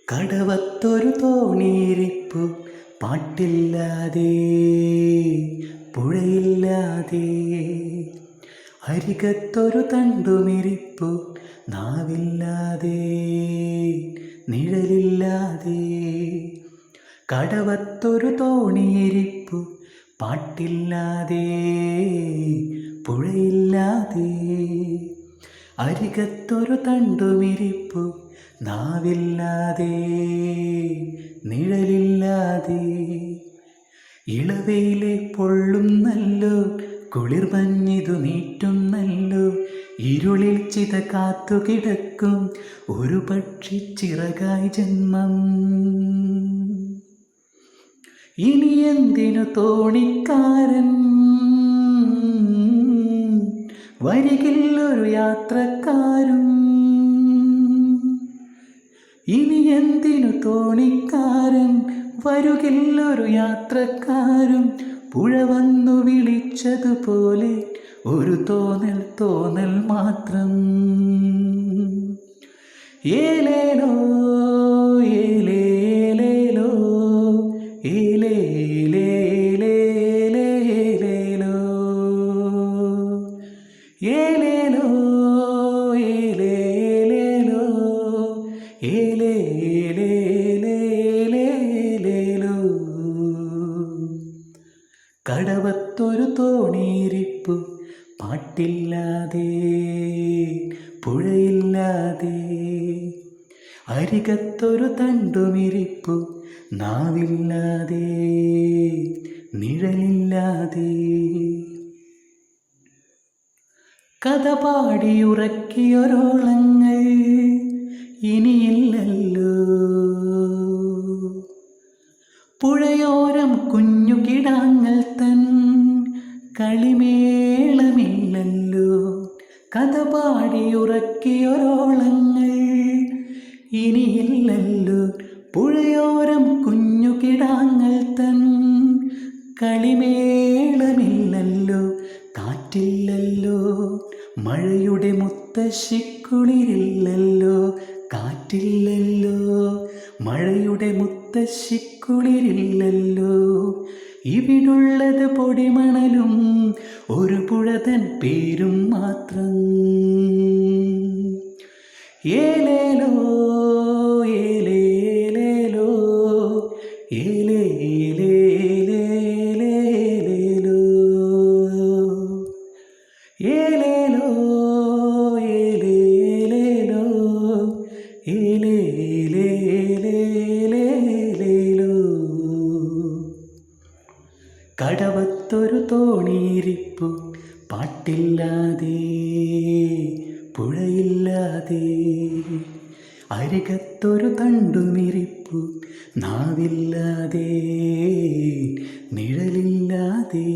കടവത്തൊരു തോണിയിരിപ്പു പാട്ടില്ലാതെ പുഴയില്ലാതെ, അരികത്തൊരു തണ്ടുമിരിപ്പു നാവില്ലാതെ നിഴലില്ലാതെ. കടവത്തൊരു തോണിയിരിപ്പു പാട്ടില്ലാതെ പുഴയില്ലാതെ, അരികത്തൊരു തണ്ടുമിരിപ്പു നാവില്ലാതെ നിഴലില്ലാതെ. ഇളവയിലെ പൊള്ളുന്നല്ലോ, കുളിർമഞ്ഞിതു നീറ്റുന്നല്ലോ, ഇരുളിൽ ചിത കാത്തുകിടക്കും ഒരു പക്ഷി ചിറകായി ജന്മം. ഇനി എന്തിനു തോണിക്കാരൻ, വരികില്ലൊരു യാത്രക്കാരും. ഇനി എന്തിനു തോണിക്കാരൻ, വരുകില്ലൊരു യാത്രക്കാരും. പുഴ വന്നു വിളിച്ചതുപോലെ ഒരു തോന്നൽ മാത്രം. ഏലേലോ ഏലേലേലോ ഏലേലേലേലേലേലോ ഏലേലോ ഏലേലേലോ ഏലേലേലേലേലോ. കടവത്തൊരു തോണിയിരിപ്പു പാട്ടില്ലാതെ പുഴയില്ലാതെ, അരികത്തൊരു തണ്ടുമിരിപ്പു നാവില്ലാതെ നിഴലില്ലാതെ. കഥ പാടിയുറക്കിയൊരോളങ്ങൾ ഇനിയില്ലല്ലോ, പുഴയോരം കുഞ്ഞു കിടാങ്ങൾ തൻ കളിമേളമില്ലല്ലോ. കഥ പാടിയുറക്കിയൊരോളങ്ങൾ ഇനിയില്ലല്ലോ, പുഴയോരം കുഞ്ഞു കിടാങ്ങൾ തൻ കളിമേളമില്ലല്ലോ. കാറ്റില്ലല്ലോ, മഴയുടെ മുത്തശ്ശിക്കുളിരില്ലല്ലോ. കാറ്റില്ലല്ലോ, മഴയുടെ മുത്തശ്ശിക്കുളിരില്ലല്ലോ. ഇവിടുള്ളത് പൊടിമണലും ഒരു പുഴതൻ പേരും മാത്രം. ഏലേലോ ഏലേലേലോ ഏലേലേലേലേലോ ഏലേലോ ഏലേലേലോ ഏലേലേലേലേലോ. കടവത്തൊരു തോണിയിരിപ്പു പാട്ടില്ലാതെ പുഴയില്ലാതെ, അരികത്തൊരു തണ്ടുമിരിപ്പു നാവില്ലാതെ നിഴലില്ലാതെ.